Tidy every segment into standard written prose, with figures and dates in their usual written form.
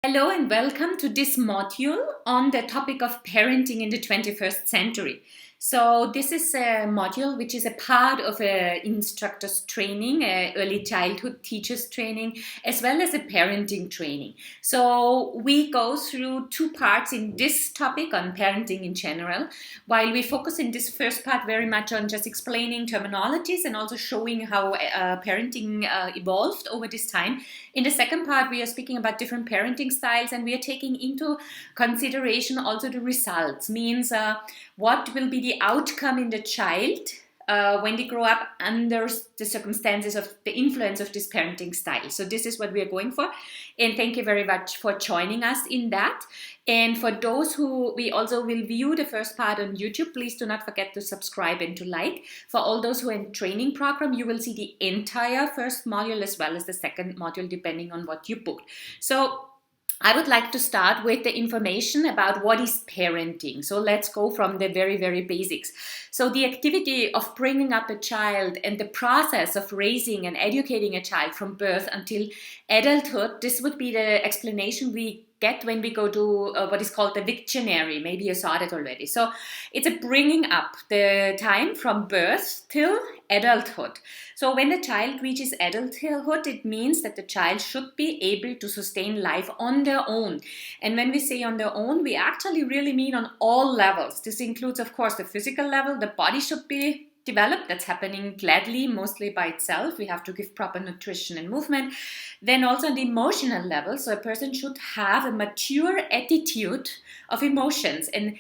Hello and welcome to this module on the topic of parenting in the 21st century. So this is a module which is a part of an instructor's training, early childhood teachers training, as well as a parenting training. So we go through two parts in this topic on parenting in general, while we focus in this first part very much on just explaining terminologies and also showing how parenting evolved over this time. In the second part, we are speaking about different parenting styles, and we are taking into consideration also the results, means what will be the outcome in the child when they grow up under the circumstances of the influence of this parenting style. So this is what we are going for. And thank you very much for joining us in that. And for those who we also will view the first part on YouTube, please do not forget to subscribe and to like. For all those who are in training program, you will see the entire first module as well as the second module, depending on what you booked. So I would like to start with the information about what is parenting. So let's go from the very, very basics. So the activity of bringing up a child and the process of raising and educating a child from birth until adulthood, this would be the explanation we get when we go to what is called the dictionary. Maybe you saw that already. So it's a bringing up, the time from birth till adulthood. So when the child reaches adulthood, it means that the child should be able to sustain life on their own. And when we say on their own, we actually really mean on all levels. This includes, of course, the physical level. The body should be developed. That's happening gladly, mostly by itself. We have to give proper nutrition and movement. Then also on the emotional level, so a person should have a mature attitude of emotions, and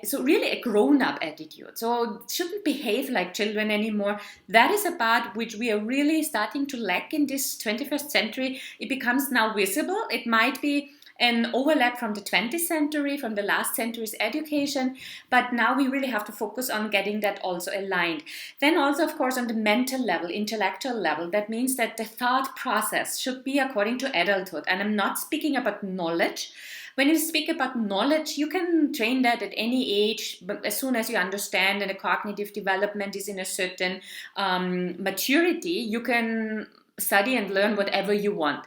so really a grown-up attitude. So shouldn't behave like children anymore. That is a part which we are really starting to lack in this 21st century. It becomes now visible. It might be an overlap from the 20th century, from the last century's education, but now we really have to focus on getting that also aligned. Then also, of course, on the mental level, intellectual level, that means that the thought process should be according to adulthood. And I'm not speaking about knowledge. When you speak about knowledge, you can train that at any age, but as soon as you understand and the cognitive development is in a certain maturity, you can study and learn whatever you want.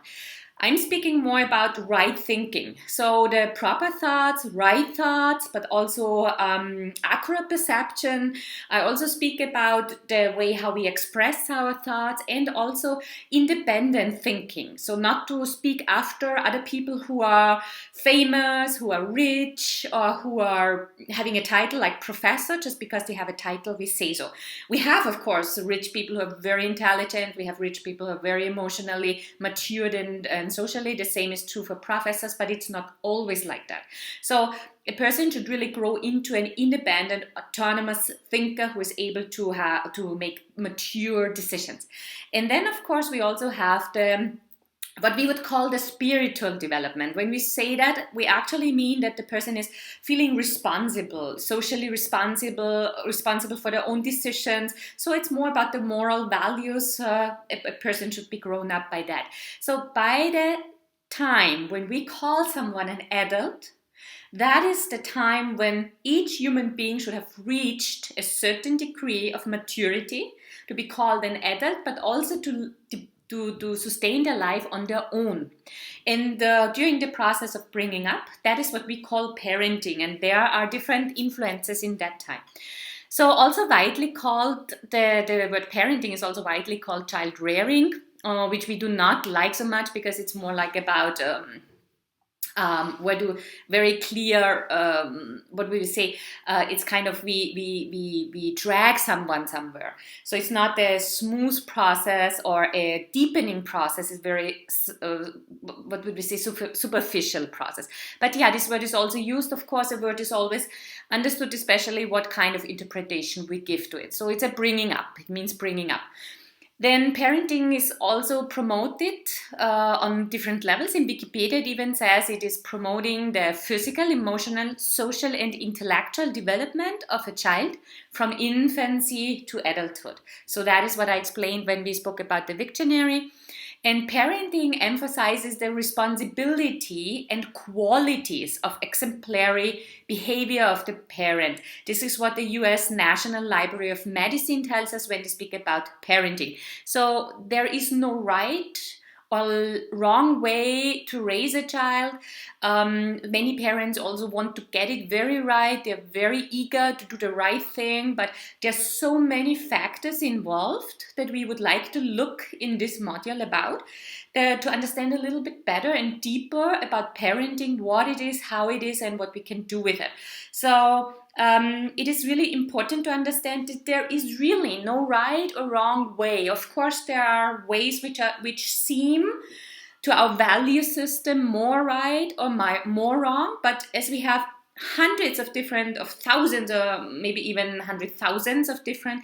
I'm speaking more about right thinking. So the proper thoughts, right thoughts, but also accurate perception. I also speak about the way how we express our thoughts and also independent thinking. So not to speak after other people who are famous, who are rich, or who are having a title like professor. Just because they have a title, we say so. We have, of course, rich people who are very intelligent. We have rich people who are very emotionally matured and socially. The same is true for professors, but it's not always like that. So a person should really grow into an independent, autonomous thinker who is able to make mature decisions. And then, of course, we also have what we would call the spiritual development. When we say that, we actually mean that the person is feeling responsible, socially responsible for their own decisions. So it's more about the moral values. A person should be grown up by that. So by the time when we call someone an adult, that is the time when each human being should have reached a certain degree of maturity to be called an adult, but also to sustain their life on their own. And during the process of bringing up, that is what we call parenting. And there are different influences in that time. So also widely called, the word parenting is also widely called child rearing, which we do not like so much because it's more like about very clear, what we say, it's kind of we drag someone somewhere. So it's not a smooth process or a deepening process. It's very, what would we say, superficial process. But yeah, this word is also used. Of course, a word is always understood, especially what kind of interpretation we give to it. So it's a bringing up. It means bringing up. Then parenting is also promoted on different levels. In Wikipedia, it even says it is promoting the physical, emotional, social, and intellectual development of a child from infancy to adulthood. So that is what I explained when we spoke about the dictionary. And parenting emphasizes the responsibility and qualities of exemplary behavior of the parent. This is what the US National Library of Medicine tells us when they speak about parenting. So there is no right or wrong way to raise a child. Many parents also want to get it very right. They're very eager to do the right thing, but there's so many factors involved that we would like to look in this module about, to understand a little bit better and deeper about parenting, what it is, how it is, and what we can do with it. So it is really important to understand that there is really no right or wrong way. Of course, there are ways which seem to our value system more right or more wrong, but as we have hundreds of thousands, or maybe even 100,000 of different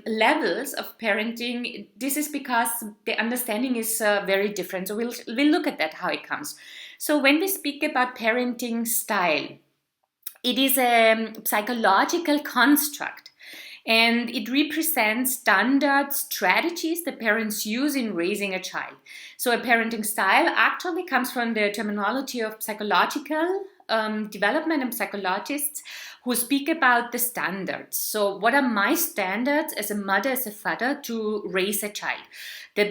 levels of parenting, this is because the understanding is very different. So we'll look at that, how it comes. So when we speak about parenting style, it is a psychological construct, and it represents standard strategies that parents use in raising a child. So a parenting style actually comes from the terminology of psychological development and psychologists who speak about the standards. So what are my standards as a mother, as a father, to raise a child?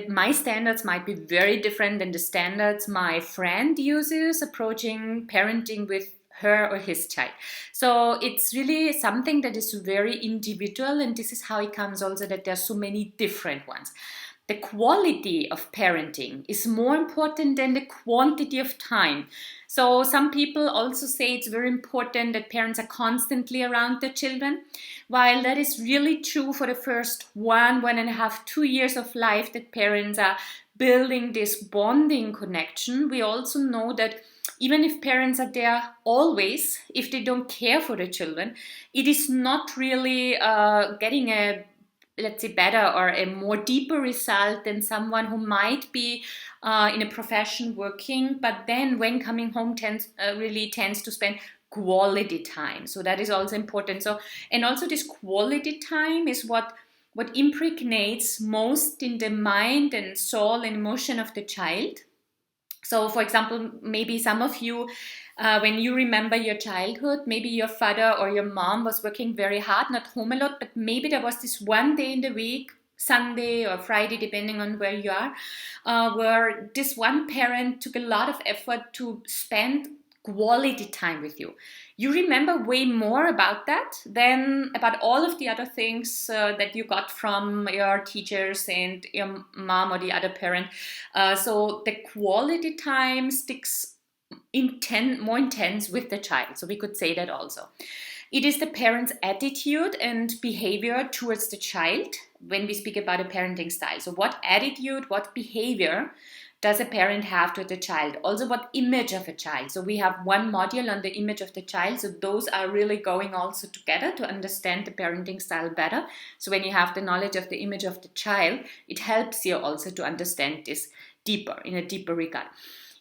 My standards might be very different than the standards my friend uses approaching parenting with her or his child. So it's really something that is very individual, and this is how it comes also that there are so many different ones. The quality of parenting is more important than the quantity of time. So some people also say it's very important that parents are constantly around their children. While that is really true for the first 1.5, 2 years of life, that parents are building this bonding connection, we also know that even if parents are there always, if they don't care for the children, it is not really getting a, let's say, better or a more deeper result than someone who might be in a profession working, but then when coming home really tends to spend quality time. So that is also important. So, and also this quality time is what impregnates most in the mind and soul and emotion of the child. So, for example, maybe some of you, when you remember your childhood, maybe your father or your mom was working very hard, not home a lot, but maybe there was this one day in the week, Sunday or Friday, depending on where you are, where this one parent took a lot of effort to spend quality time with you. You remember way more about that than about all of the other things that you got from your teachers and your mom or the other parent. So the quality time sticks more intense with the child. So we could say that also. It is the parent's attitude and behavior towards the child when we speak about a parenting style. So what attitude, what behavior does a parent have to the child? Also, what image of a child? So we have one module on the image of the child. So those are really going also together to understand the parenting style better. So when you have the knowledge of the image of the child, it helps you also to understand this deeper, in a deeper regard.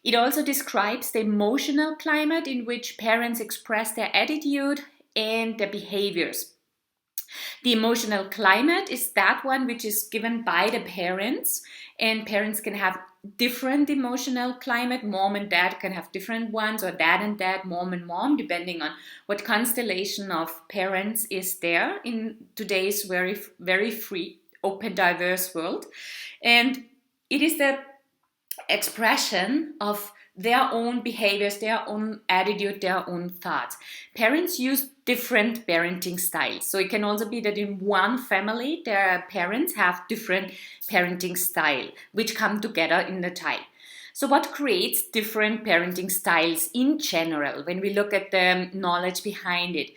It also describes the emotional climate in which parents express their attitude and their behaviors. The emotional climate is that one which is given by the parents, and parents can have different emotional climate. Mom and dad can have different ones, or dad and dad, mom and mom, depending on what constellation of parents is there in today's very, very free, open, diverse world. And it is the expression of their own behaviors, their own attitude, their own thoughts. Parents use different parenting styles. So it can also be that in one family, their parents have different parenting style, which come together in the child. So what creates different parenting styles in general when we look at the knowledge behind it?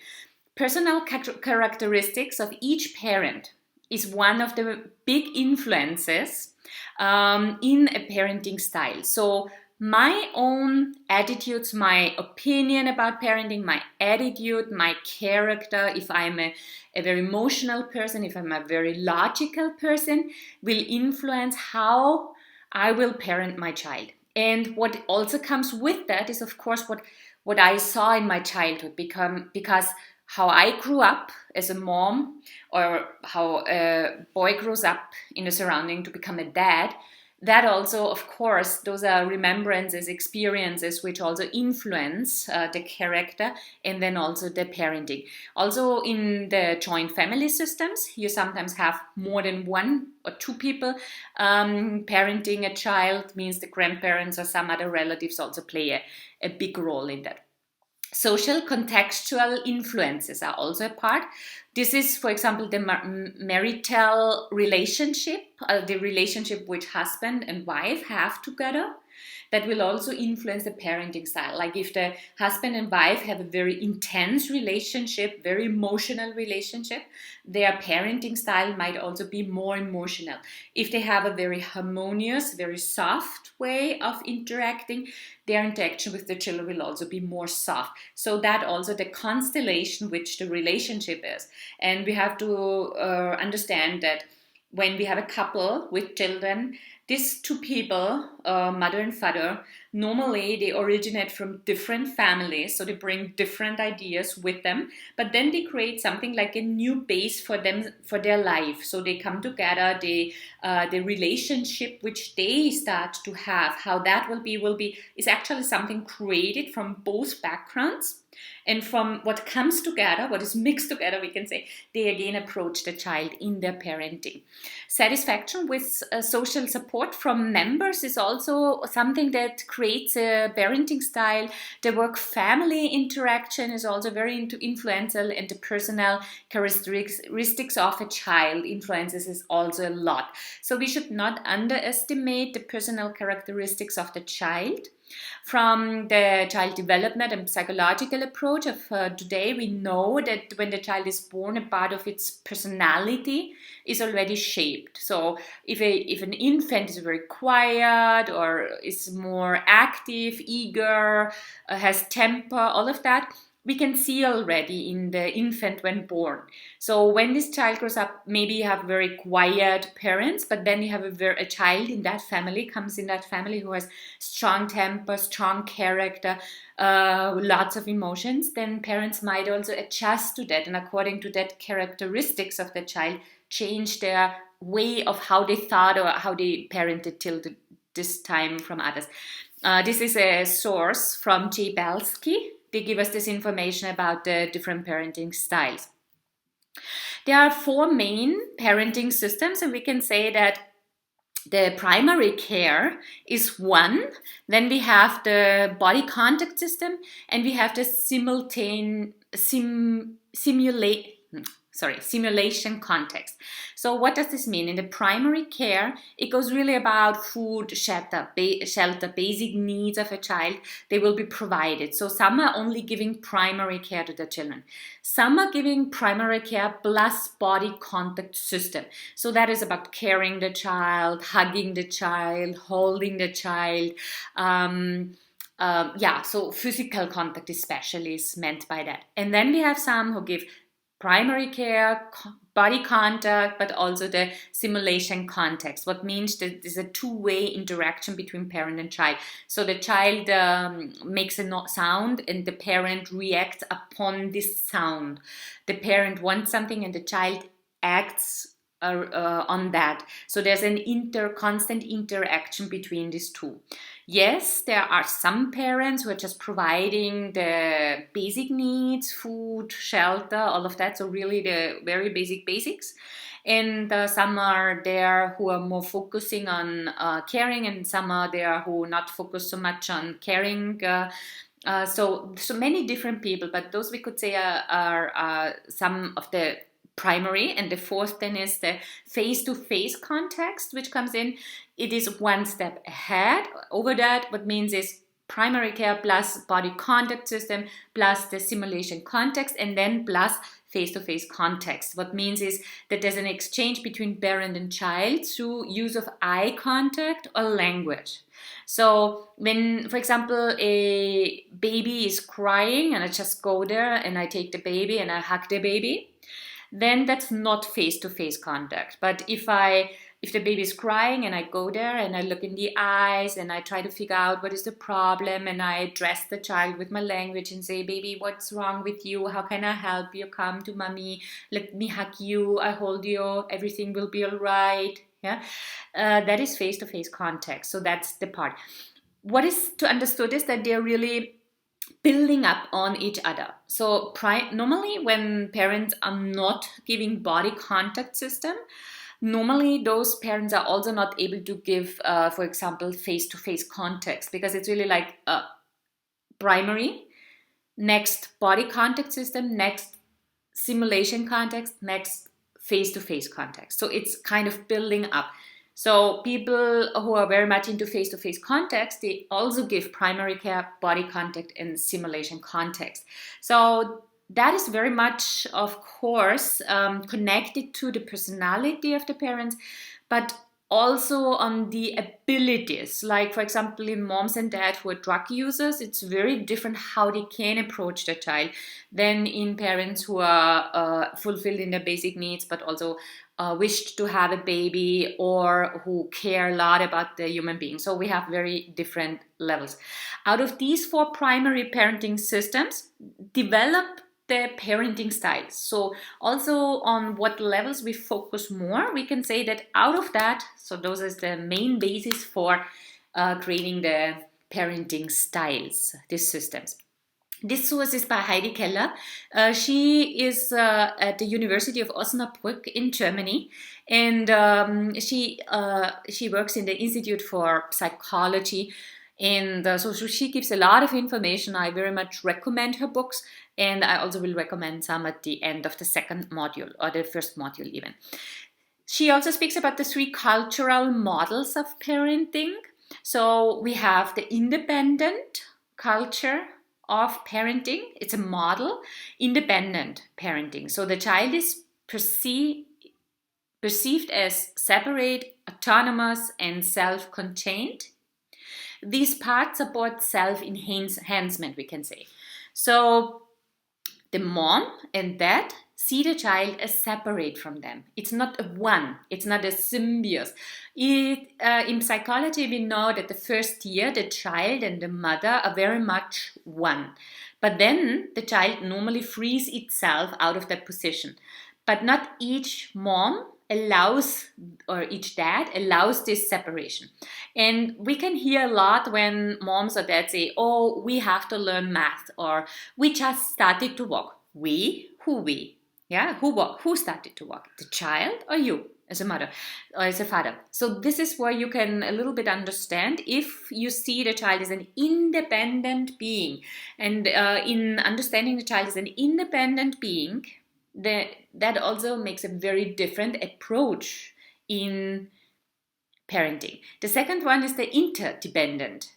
Personal characteristics of each parent is one of the big influences in a parenting style. So my own attitudes, my opinion about parenting, my attitude, my character, if I'm a very emotional person, if I'm a very logical person, will influence how I will parent my child. And what also comes with that is, of course, what I saw in my childhood, because how I grew up as a mom, or how a boy grows up in a surrounding to become a dad, That also, of course, those are remembrances, experiences which also influence the character, and then also the parenting. Also in the joint family systems, you sometimes have more than one or two people parenting a child, means the grandparents or some other relatives also play a big role in that. Social contextual influences are also a part. This is, for example, the marital relationship, the relationship which husband and wife have together. That will also influence the parenting style. Like if the husband and wife have a very intense relationship, very emotional relationship, their parenting style might also be more emotional. If they have a very harmonious, very soft way of interacting, their interaction with the children will also be more soft. So that also the constellation which the relationship is. And we have to understand that when we have a couple with children, these two people, mother and father, normally they originate from different families, so they bring different ideas with them, but then they create something like a new base for them, for their life. So they come together, the relationship which they start to have, how that will be is actually something created from both backgrounds. And from what comes together, what is mixed together, we can say, they again approach the child in their parenting. Satisfaction with social support from members is also something that creates a parenting style. The work-family interaction is also very influential, and the personal characteristics of a child influences is also a lot. So we should not underestimate the personal characteristics of the child. From the child development and psychological approach of today, we know that when the child is born, a part of its personality is already shaped. So if an infant is very quiet or is more active, eager, has temper, all of that, we can see already in the infant when born. So when this child grows up, maybe you have very quiet parents, but then you have a child in that family, comes in that family who has strong temper, strong character, lots of emotions, then parents might also adjust to that, and according to that characteristics of the child, change their way of how they thought or how they parented till this time from others. This is a source from J. Belsky. They give us this information about the different parenting styles. There are four main parenting systems, and we can say that the primary care is one. Then we have the body contact system, and we have the simulation context. So what does this mean? In the primary care, it goes really about food, shelter, basic needs of a child. They will be provided. So some are only giving primary care to the children. Some are giving primary care plus body contact system. So that is about carrying the child, hugging the child, holding the child. So physical contact especially is meant by that. And then we have some who give primary care, body contact, but also the simulation context. What means that there's a two-way interaction between parent and child. So the child makes a sound and the parent reacts upon this sound. The parent wants something and the child acts on that. So there's an constant interaction between these two. Yes, there are some parents who are just providing the basic needs, food, shelter, all of that. So really the very basic basics. And some are there who are more focusing on caring, and some are there who not focus so much on caring. So many different people, but those we could say are some of the primary. And the fourth then is the face-to-face context, which comes in. It is one step ahead. Over that, what means is primary care plus body contact system plus the simulation context, and then plus face-to-face context. What means is that there's an exchange between parent and child through use of eye contact or language. So when, for example, a baby is crying and I just go there and I take the baby and I hug the baby, then that's not face-to-face contact. But if the baby is crying and I go there and I look in the eyes and I try to figure out what is the problem, and I address the child with my language and say, baby, what's wrong with you? How can I help you? Come to mommy. Let me hug you. I hold you. Everything will be all right. Yeah, that is face-to-face contact. So that's the part. What is to understood is that they're really building up on each other. So normally when parents are not giving body contact system, normally those parents are also not able to give, for example, face-to-face context, because it's really like primary, next body contact system, next simulation context, next face-to-face context. So it's kind of building up. So people who are very much into face-to-face context, they also give primary care, body contact, and simulation context. So that is very much, of course, connected to the personality of the parents, but also on the abilities. Like, for example, in moms and dads who are drug users, it's very different how they can approach their child than in parents who are fulfilled in their basic needs, but also wished to have a baby or who care a lot about the human being. So we have very different levels. Out of these 4 primary parenting systems, develop the parenting styles. So also on what levels we focus more, we can say that out of that, so those are the main basis for creating the parenting styles, these systems. This source is by Heidi Keller. She is at the University of Osnabrück in Germany, and she works in the Institute for Psychology. And so she gives a lot of information. I very much recommend her books, and I also will recommend some at the end of the second module, or the first module even. She also speaks about the 3 cultural models of parenting. So we have the independent culture of parenting. It's a model, independent parenting. So the child is perceived as separate, autonomous, and self-contained. These parts support self-enhancement, we can say. So the mom and dad see the child as separate from them. It's not a one. It's not a symbiosis. In psychology, we know that the first year, the child and the mother are very much one. But then the child normally frees itself out of that position. But not each mom allows, or each dad allows this separation. And we can hear a lot when moms or dads say, oh, we have to learn math, or we just started to walk. We? Who we? Yeah, who started to walk? The child or you as a mother or as a father? So this is where you can a little bit understand if you see the child as an independent being. And in understanding the child as an independent being, that also makes a very different approach in parenting. The second one is the interdependent.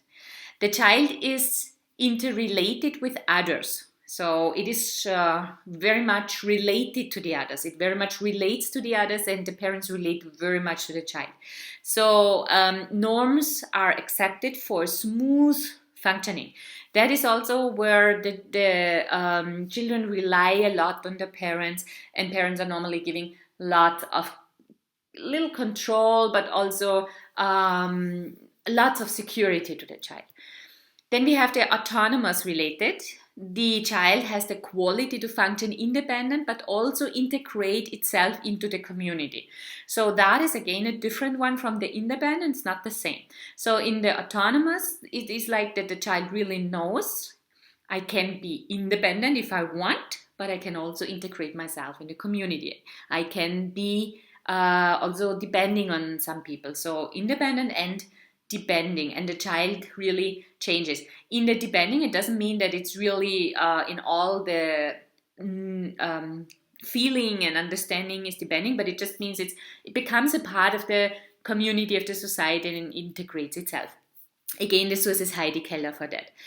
The child is interrelated with others. So it is very much related to the others. It very much relates to the others, and the parents relate very much to the child. So norms are accepted for smooth functioning. That is also where the children rely a lot on their parents, and parents are normally giving lots of little control, but also lots of security to the child. Then we have the autonomous related. The child has the quality to function independent, but also integrate itself into the community. So that is again a different one from the independent. It's not the same. So in the autonomous, it is like that the child really knows I can be independent if I want, but I can also integrate myself in the community. I can be also depending on some people. So independent and depending, and the child really changes. In the depending, it doesn't mean that it's really in all the feeling and understanding is depending, but it just means it becomes a part of the community, of the society, and integrates itself. Again, the source is Heidi Keller for that.